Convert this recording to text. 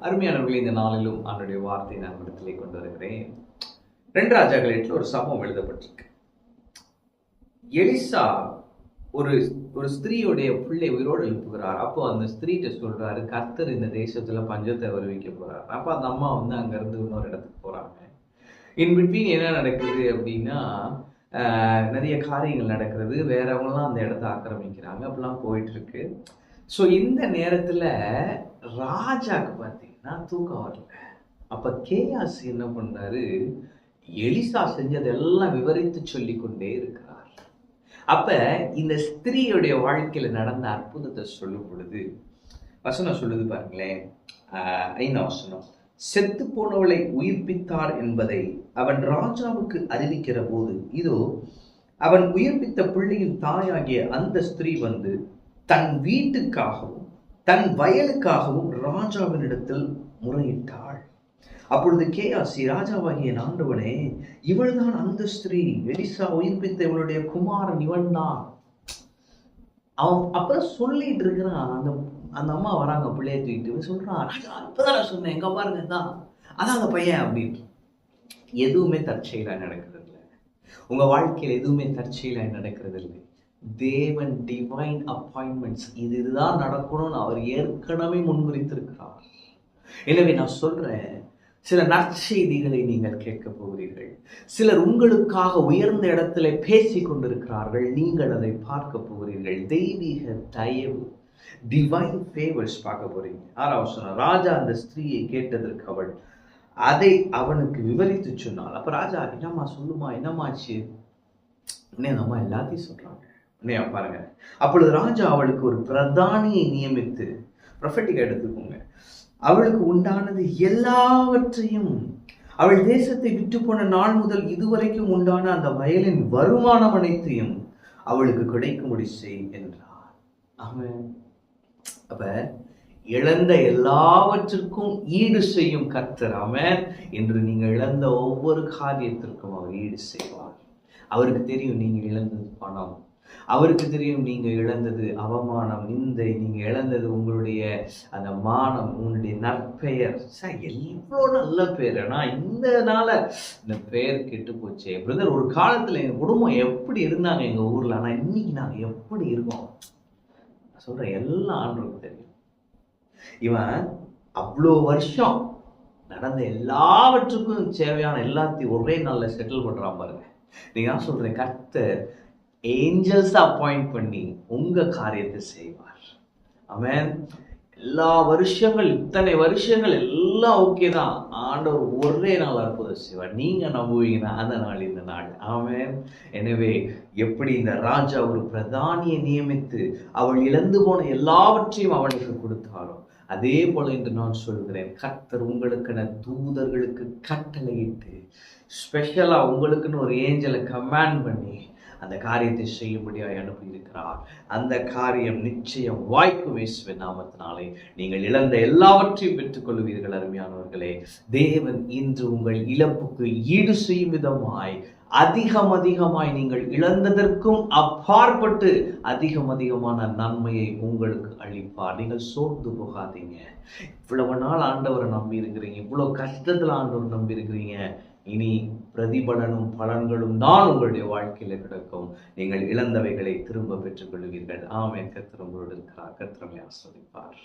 அருமையானவர்களே, இந்த நாளிலும் அவனுடைய வார்த்தை நான் இடத்திலே கொண்டு வருகிறேன். 2 ராஜாக்கள் 8 ஒரு சம்பவம் எழுதப்பட்டிருக்கு. எலிசா ஒரு ஒரு ஸ்திரீயுடைய பிள்ளை உயிரோடு எழுப்புகிறார். அப்போ அந்த ஸ்திரீட்ட சொல்றாரு, கர்த்தர் இந்த தேசத்துல பஞ்சத்தை வருவிக்க போறார். அப்ப அந்த அம்மா அங்க இருந்து இன்னொரு இடத்துக்கு போறாங்க. இன் பிட்வீன் என்ன நடக்குது அப்படின்னா, நிறைய காரியங்கள் நடக்கிறது. வேறவங்களாம் அந்த இடத்த ஆக்கிரமிக்கிறாங்க. அப்படிலாம் போயிட்டு இருக்கு. ஸோ இந்த நேரத்துல ராஜாக்கு பார்த்தீங்கன்னா தூக்கம் வரல. அப்ப கேயாசி என்ன பண்றாரு, எலிசா செஞ்சதெல்லாம் விவரித்து சொல்லி கொண்டே இருக்கிறார். அப்ப இந்த ஸ்திரீயுடைய வாழ்க்கையில நடந்த அற்புதத்தை சொல்லும் பொழுது வசனம் சொல்லுது பாருங்களேன். 5 வசனம், செத்து போனவளை உயிர்ப்பித்தார் என்பதை அவன் ராஜாவுக்கு அறிவிக்கிற போது, இதோ அவன் உயிர்ப்பித்த பிள்ளையின் தாயாகிய அந்த ஸ்திரீ வந்து தன் வீட்டுக்காகவும் தன் வயலுக்காகவும் ராஜாவினிடத்தில் முறையிட்டாள். அப்பொழுது கேயாசி, ராஜாவாகிய ஆண்டவனே, இவள்தான் அந்த ஸ்திரீ, எலிசா உயிர்ப்பித்த இவளுடைய குமாரன் இவன் தான். அவன் அப்புறம் சொல்லிட்டு இருக்கிறான். அந்த அம்மா வராங்க, பிள்ளைய தூக்கிட்டு சொல்றான், ராஜா இப்பதான் சொன்னேன், எங்க பாருங்க தான் அதான் அந்த பையன் அப்படின்னு. எதுவுமே தற்செயலா நடக்கிறது இல்லை. உங்க வாழ்க்கையில் எதுவுமே தற்செயலா நடக்கிறது இல்லை. தேவன் டிவைன் அப்பாயின்மெண்ட்ஸ், இதுதான் நடக்கணும்னு அவர் ஏற்கனவே முன்குறித்திருக்கிறார். எனவே நான் சொல்றேன், சில நற்செய்திகளை நீங்கள் கேட்க போகிறீர்கள். சிலர் உங்களுக்காக உயர்ந்த இடத்துல பேசி கொண்டிருக்கிறார்கள், நீங்கள் அதை பார்க்க போகிறீர்கள். தெய்வீக தயவு, டிவைன் ஃபேவர்ஸ் பார்க்க போறீங்க. 6வது வசனம், ராஜா அந்த ஸ்திரீயை கேட்டதற்கு அவள் அதை அவனுக்கு விவரித்து சொன்னாள். அப்ப ராஜா, என்னம்மா சொல்லுமா, என்னமாச்சு? அந்த அம்மா எல்லாத்தையும் சொல்றாங்க. பாருங்க, அப்பொழுது ராஜா அவளுக்கு ஒரு பிரதானியை நியமித்து, ப்ரொஃபெட்டிக்கா எடுத்துக்கோங்க, அவளுக்கு உண்டானது எல்லாவற்றையும், அவள் தேசத்தை விட்டு போன நாள் முதல் இதுவரைக்கும் உண்டான அந்த வயலின் வருமானம் அனைத்தையும் அவளுக்கு கிடைக்கும்படி செய் என்றார். ஆமென். அப்ப இழந்த எல்லாவற்றிற்கும் ஈடு செய்யும் கர்த்தர். ஆமென். இன்று நீங்க இழந்த ஒவ்வொரு காரியத்திற்கும் அவர் ஈடு செய்வார். அவருக்கு தெரியும் நீங்க இழந்தது பணம், அவருக்கு தெரியும் நீங்க இழந்தது அவமானம், நிந்தை, நீங்க இழந்தது உங்களுடைய அந்த மானம், உங்களுடைய நற்பெயர். எவ்வளோ நல்ல பேர், ஆனா இந்த நாள இந்த பெயர் கெட்டு போச்சே. பிரதர், ஒரு காலத்துல எங்க குடும்பம் எப்படி இருந்தாங்க எங்க ஊர்ல, ஆனா இன்னைக்கு நாங்க எப்படி இருக்கோம் சொல்றேன். எல்லாம் ஆண்டவருக்கு தெரியும். இவன் அவ்வளோ வருஷம் நடந்த எல்லாவற்றுக்கும் தேவையான எல்லாத்தையும் ஒரே நாள்ல செட்டில் பண்றான் பாருங்க. நீங்க நான் சொல்றேன், கர்த்தர் ஏஞ்சல்ஸ் அப்பாயிண்ட் பண்ணி உங்க காரியத்தை செய்வார். ஆமென். எல்லா வருஷங்கள், இத்தனை வருஷங்கள் எல்லாம் ஓகே தான், ஆண்டவர் ஒரே நாள் அற்புதம் செய்வார். நீங்க நம்புவீங்கன்னா அந்த நாள் இந்த நாள். ஆமென். எனவே எப்படி இந்த ராஜா ஒரு பிரதானியை நியமித்து அவள் இழந்து போன எல்லாவற்றையும் அவனுக்கு கொடுத்தாலும், அதே போல என்று நான் சொல்கிறேன், கர்த்தர் உங்களுக்கான தூதர்களுக்கு கட்டளையிட்டு ஸ்பெஷலா உங்களுக்குன்னு ஒரு ஏஞ்சலை கமாண்ட் பண்ணி அந்த காரியத்தை செய்யும்படியாக அனுப்பியிருக்கிறார். அந்த காரியம் நிச்சயம் வாய்க்கும். இயேசுவின் நாமத்தினாலே நீங்கள் இழந்த எல்லாவற்றையும் பெற்றுக்கொள்வீர்கள். அருமையானவர்களே, தேவன் இன்று உங்கள் இழப்புக்கு ஈடு செய்யும் விதமாய் அதிகமாய் நீங்கள் இழந்ததற்கும் அப்பாற்பட்டு அதிகமான நன்மையை உங்களுக்கு அளிப்பார். நீங்கள் சோர்ந்து போகாதீங்க. இவ்வளவு நாள் ஆண்டவரை நம்பி இருக்கிறீங்க, இவ்வளவு கஷ்டத்துல ஆண்டவர் நம்பி இருக்கிறீங்க. இனி பிரதிபலனும் பலன்களும் தான் உங்களுடைய வாழ்க்கையில கிடைக்கும். நீங்கள் இழந்தவைகளை திரும்ப பெற்றுக் கொள்வீர்கள். ஆமென். கர்த்தர் உங்களோடு இருக்கிறார். கர்த்தர் உங்களை ஆசீர்வதிப்பார்.